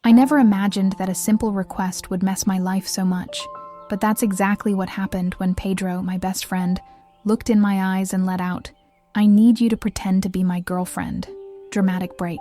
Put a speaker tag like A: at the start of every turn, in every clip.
A: I never imagined that a simple request would mess my life so much, but that's exactly what happened when Pedro, my best friend, looked in my eyes and let out, "I need you to pretend to be my girlfriend." Dramatic break.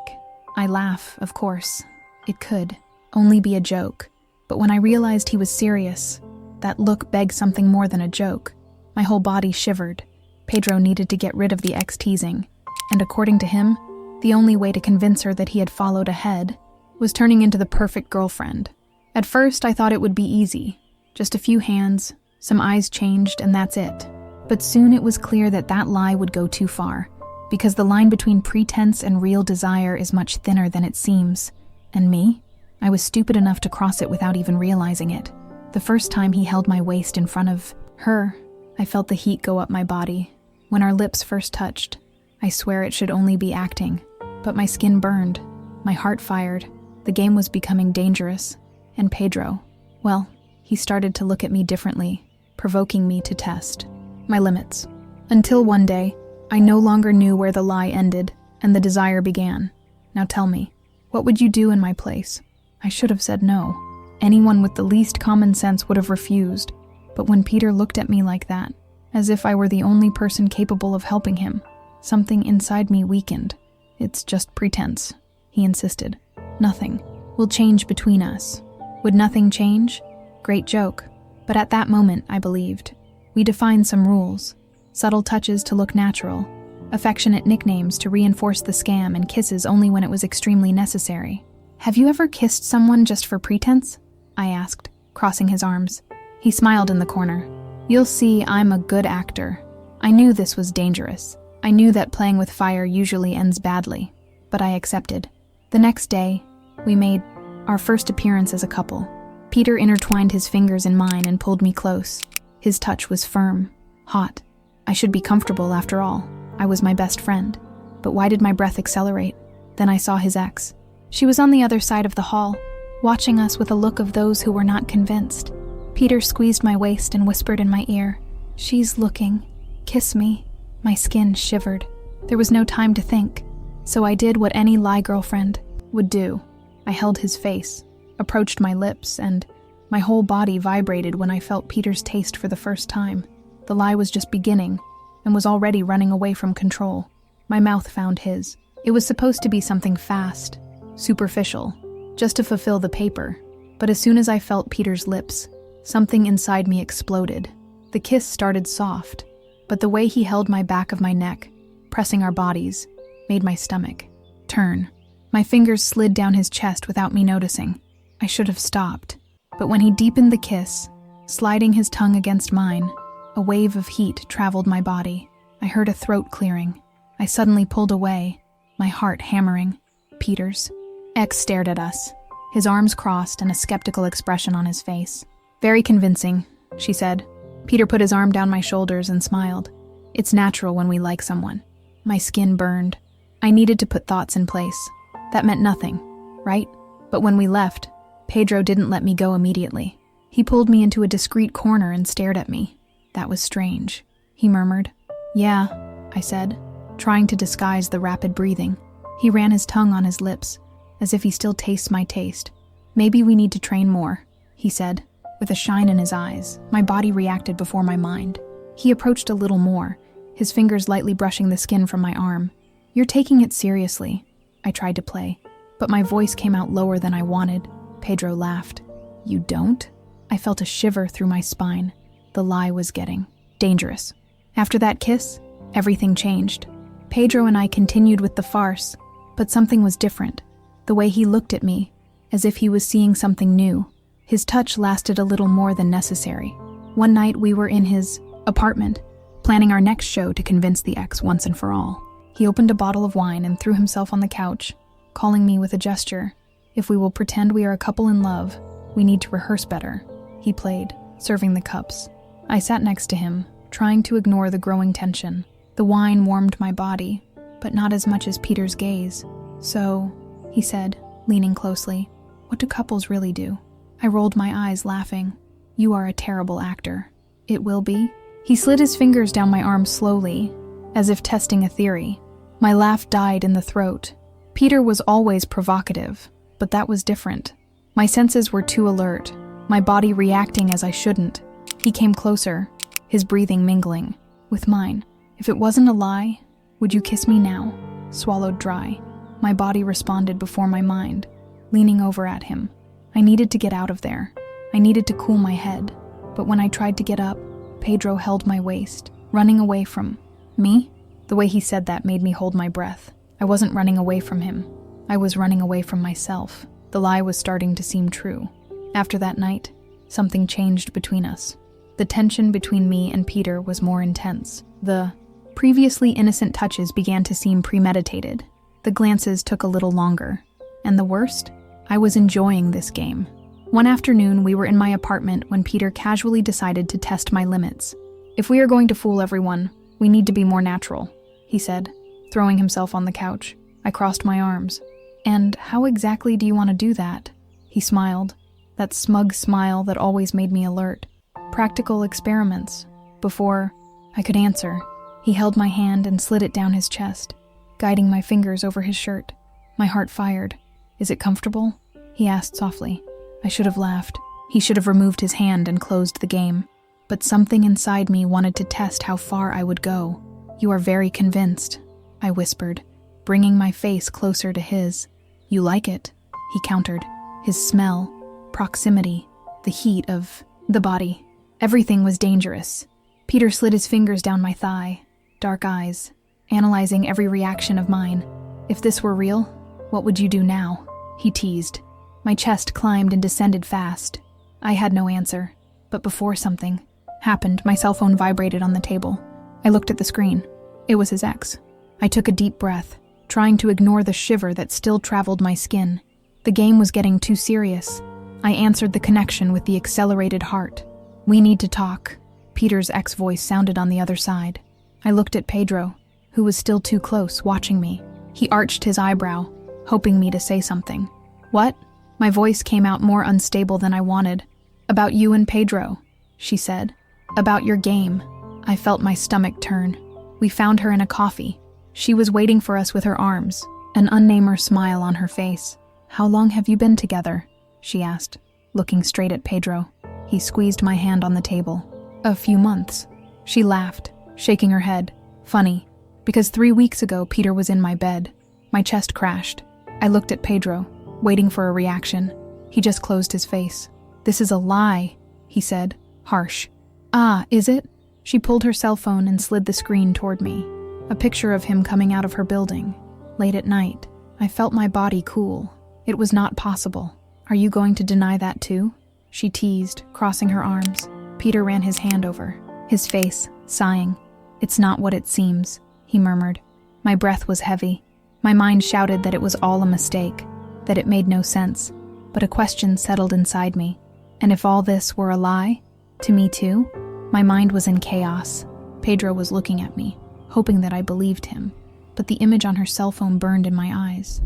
A: I laugh, of course. It could only be a joke, but when I realized he was serious, that look begged something more than a joke. My whole body shivered. Pedro needed to get rid of the ex-teasing, and according to him, the only way to convince her that he had followed ahead was turning into the perfect girlfriend. At first, I thought it would be easy. Just a few hands, some eyes changed, and that's it. But soon it was clear that that lie would go too far, because the line between pretense and real desire is much thinner than it seems. And me? I was stupid enough to cross it without even realizing it. The first time he held my waist in front of her, I felt the heat go up my body. When our lips first touched, I swear it should only be acting, but my skin burned, my heart fired. The game was becoming dangerous, and Pedro, well, he started to look at me differently, provoking me to test my limits. Until one day, I no longer knew where the lie ended and the desire began. Now tell me, what would you do in my place? I should have said no. Anyone with the least common sense would have refused. But when Peter looked at me like that, as if I were the only person capable of helping him, something inside me weakened. "It's just pretense," he insisted. "Nothing will change between us." Would nothing change? Great joke. But at that moment, I believed. We defined some rules. Subtle touches to look natural, affectionate nicknames to reinforce the scam, and kisses only when it was extremely necessary. "Have you ever kissed someone just for pretense?" I asked, crossing his arms. He smiled in the corner. "You'll see I'm a good actor." I knew this was dangerous. I knew that playing with fire usually ends badly, but I accepted. The next day, we made our first appearance as a couple. Peter intertwined his fingers in mine and pulled me close. His touch was firm, hot. I should be comfortable after all. I was my best friend. But why did my breath accelerate? Then I saw his ex. She was on the other side of the hall, watching us with a look of those who were not convinced. Peter squeezed my waist and whispered in my ear, "She's looking. Kiss me." My skin shivered. There was no time to think, so I did what any lie girlfriend would do. I held his face, approached my lips, and my whole body vibrated when I felt Peter's taste for the first time. The lie was just beginning, and was already running away from control. My mouth found his. It was supposed to be something fast, superficial, just to fulfill the paper. But as soon as I felt Peter's lips, something inside me exploded. The kiss started soft, but the way he held my back of my neck, pressing our bodies, made my stomach turn. My fingers slid down his chest without me noticing. I should have stopped. But when he deepened the kiss, sliding his tongue against mine, a wave of heat traveled my body. I heard a throat clearing. I suddenly pulled away, my heart hammering. Peter's ex stared at us, his arms crossed and a skeptical expression on his face. "Very convincing," she said. Peter put his arm down my shoulders and smiled. "It's natural when we like someone." My skin burned. I needed to put thoughts in place. That meant nothing, right? But when we left, Pedro didn't let me go immediately. He pulled me into a discreet corner and stared at me. "That was strange," he murmured. "Yeah," I said, trying to disguise the rapid breathing. He ran his tongue on his lips, as if he still tastes my taste. "Maybe we need to train more," he said, with a shine in his eyes. My body reacted before my mind. He approached a little more, his fingers lightly brushing the skin from my arm. "You're taking it seriously," I tried to play, but my voice came out lower than I wanted. Pedro laughed. "You don't?" I felt a shiver through my spine. The lie was getting dangerous. After that kiss, everything changed. Pedro and I continued with the farce, but something was different. The way he looked at me, as if he was seeing something new. His touch lasted a little more than necessary. One night we were in his apartment, planning our next show to convince the ex once and for all. He opened a bottle of wine and threw himself on the couch, calling me with a gesture, "If we will pretend we are a couple in love, we need to rehearse better." He played, serving the cups. I sat next to him, trying to ignore the growing tension. The wine warmed my body, but not as much as Peter's gaze. "So," he said, leaning closely, "what do couples really do?" I rolled my eyes, laughing. "You are a terrible actor." "It will be?" He slid his fingers down my arm slowly, as if testing a theory. My laugh died in the throat. Peter was always provocative, But that was different. My senses were too alert, my body reacting as I shouldn't. He came closer, his breathing mingling with mine. If it wasn't a lie, would you kiss me now? Swallowed dry. My body responded before my mind, leaning over at him. I needed to get out of there. I needed to cool my head. But when I tried to get up, Pedro held my waist, running away from me. The way he said that made me hold my breath. I wasn't running away from him. I was running away from myself. The lie was starting to seem true. After that night, something changed between us. The tension between me and Peter was more intense. The previously innocent touches began to seem premeditated. The glances took a little longer. And the worst? I was enjoying this game. One afternoon, we were in my apartment when Peter casually decided to test my limits. If we are going to fool everyone, we need to be more natural, he said, throwing himself on the couch. I crossed my arms. And how exactly do you want to do that? He smiled, that smug smile that always made me alert. Practical experiments. Before I could answer, he held my hand and slid it down his chest, guiding my fingers over his shirt. My heart fired. Is it comfortable? He asked softly. I should have laughed. He should have removed his hand and closed the game. But something inside me wanted to test how far I would go. You are very convinced, I whispered, bringing my face closer to his. You like it, he countered. His smell, proximity, the heat of the body. Everything was dangerous. Peter slid his fingers down my thigh, dark eyes, analyzing every reaction of mine. If this were real, what would you do now? He teased. My chest climbed and descended fast. I had no answer, but before something happened, my cell phone vibrated on the table. I looked at the screen. It was his ex. I took a deep breath, trying to ignore the shiver that still traveled my skin. The game was getting too serious. I answered the connection with the accelerated heart. We need to talk. Peter's ex voice sounded on the other side. I looked at Pedro, who was still too close, watching me. He arched his eyebrow, hoping me to say something. What? My voice came out more unstable than I wanted. About you and Pedro, she said. About your game. I felt my stomach turn. We found her in a coffee. She was waiting for us with her arms, an unnamed smile on her face. How long have you been together? She asked, looking straight at Pedro. He squeezed my hand on the table. A few months. She laughed, shaking her head. Funny, because 3 weeks ago Peter was in my bed. My chest crashed. I looked at Pedro, waiting for a reaction. He just closed his face. This is a lie, he said, harsh. Ah, is it? She pulled her cell phone and slid the screen toward me. A picture of him coming out of her building. Late at night. I felt my body cool. It was not possible. Are you going to deny that too? She teased, crossing her arms. Peter ran his hand over, his face, sighing. It's not what it seems, he murmured. My breath was heavy. My mind shouted that it was all a mistake, that it made no sense. But a question settled inside me. And if all this were a lie? To me too? My mind was in chaos. Pedro was looking at me, hoping that I believed him. But the image on her cell phone burned in my eyes.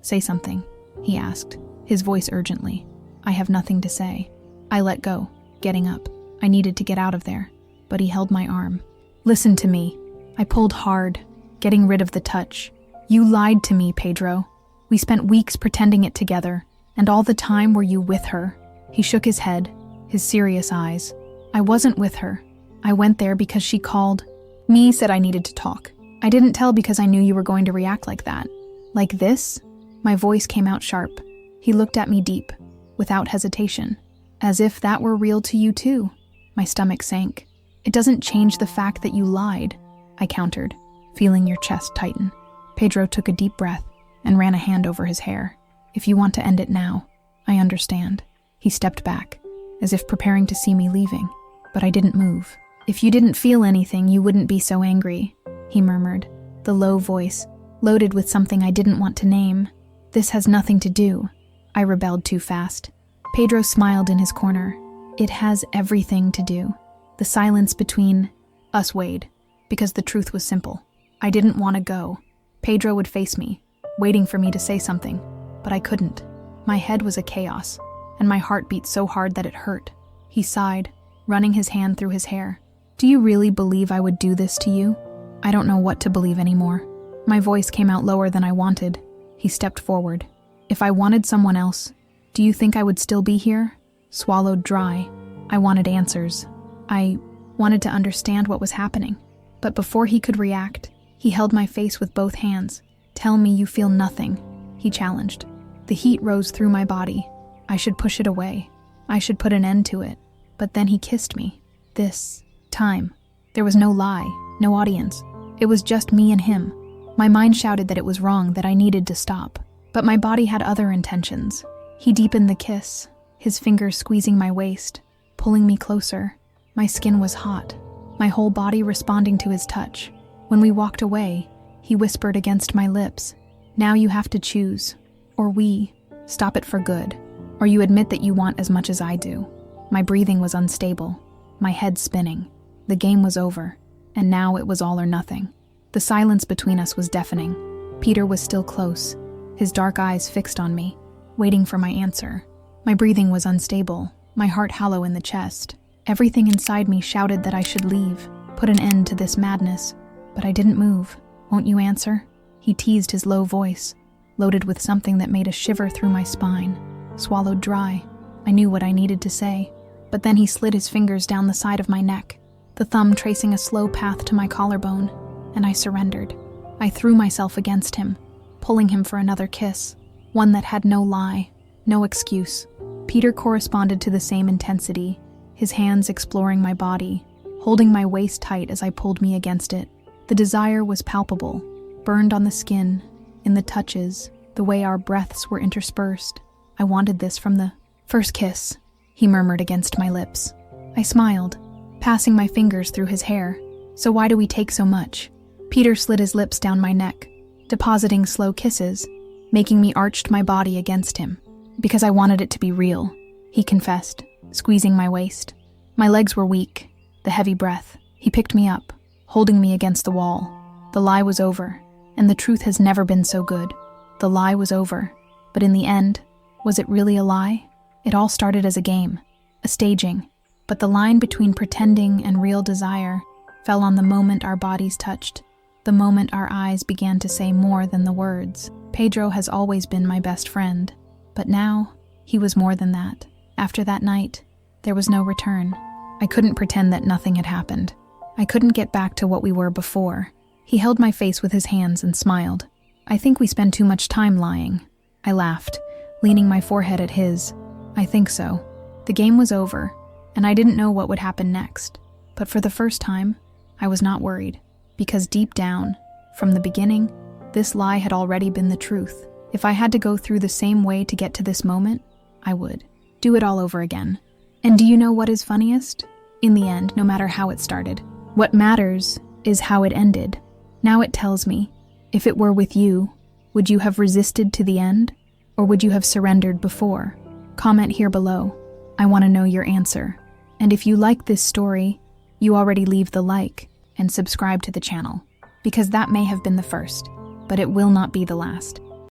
A: Say something, he asked, his voice urgently. I have nothing to say. I let go, getting up. I needed to get out of there, but he held my arm. Listen to me. I pulled hard, getting rid of the touch. You lied to me, Pedro. We spent weeks pretending it together, and all the time were you with her? He shook his head, his serious eyes. I wasn't with her. I went there because she called. Me said I needed to talk. I didn't tell because I knew you were going to react like that. Like this? My voice came out sharp. He looked at me deep, without hesitation. As if that were real to you too. My stomach sank. It doesn't change the fact that you lied, I countered, feeling your chest tighten. Pedro took a deep breath and ran a hand over his hair. If you want to end it now, I understand. He stepped back, as if preparing to see me leaving, but I didn't move. If you didn't feel anything, you wouldn't be so angry, he murmured, the low voice, loaded with something I didn't want to name. This has nothing to do. I rebelled too fast. Pedro smiled in his corner. It has everything to do. The silence between us weighed, because the truth was simple. I didn't want to go. Pedro would face me, waiting for me to say something, but I couldn't. My head was a chaos, and my heart beat so hard that it hurt. He sighed, running his hand through his hair. Do you really believe I would do this to you? I don't know what to believe anymore. My voice came out lower than I wanted. He stepped forward. If I wanted someone else, do you think I would still be here? Swallowed dry. I wanted answers. I wanted to understand what was happening. But before he could react, he held my face with both hands. Tell me you feel nothing, he challenged. The heat rose through my body. I should push it away. I should put an end to it. But then he kissed me. This time. There was no lie, no audience. It was just me and him. My mind shouted that it was wrong, that I needed to stop. But my body had other intentions. He deepened the kiss, his fingers squeezing my waist, pulling me closer. My skin was hot, my whole body responding to his touch. When we walked away, he whispered against my lips, "Now you have to choose. Or we stop it for good. Or you admit that you want as much as I do." My breathing was unstable, my head spinning. The game was over, and now it was all or nothing. The silence between us was deafening. Peter was still close, his dark eyes fixed on me, waiting for my answer. My breathing was unstable, my heart hollow in the chest. Everything inside me shouted that I should leave, put an end to this madness. But I didn't move. "Won't you answer?" He teased, his low voice, loaded with something that made a shiver through my spine. Swallowed dry, I knew what I needed to say. But then he slid his fingers down the side of my neck, the thumb tracing a slow path to my collarbone, and I surrendered. I threw myself against him, pulling him for another kiss, one that had no lie, no excuse. Peter corresponded to the same intensity, his hands exploring my body, holding my waist tight as I pulled me against it. The desire was palpable, burned on the skin, in the touches, the way our breaths were interspersed. I wanted this from the first kiss, he murmured against my lips. I smiled, passing my fingers through his hair. "So why do we take so much?" Peter slid his lips down my neck, depositing slow kisses, making me arched my body against him. "Because I wanted it to be real," he confessed, squeezing my waist. My legs were weak, the heavy breath. He picked me up, holding me against the wall. The lie was over, and the truth has never been so good. The lie was over, but in the end, was it really a lie? It all started as a game, a staging, but the line between pretending and real desire fell on the moment our bodies touched, the moment our eyes began to say more than the words. Pedro has always been my best friend, but now he was more than that. After that night, there was no return. I couldn't pretend that nothing had happened. I couldn't get back to what we were before. He held my face with his hands and smiled. "I think we spend too much time lying." I laughed, leaning my forehead at his. "I think so." The game was over, and I didn't know what would happen next. But for the first time, I was not worried, because deep down, from the beginning, this lie had already been the truth. If I had to go through the same way to get to this moment, I would. Do it all over again. And do you know what is funniest? In the end, no matter how it started, what matters is how it ended. Now it tells me, if it were with you, would you have resisted to the end? Or would you have surrendered before? Comment here below. I want to know your answer. And if you like this story, you already leave the like and subscribe to the channel, because that may have been the first, but it will not be the last.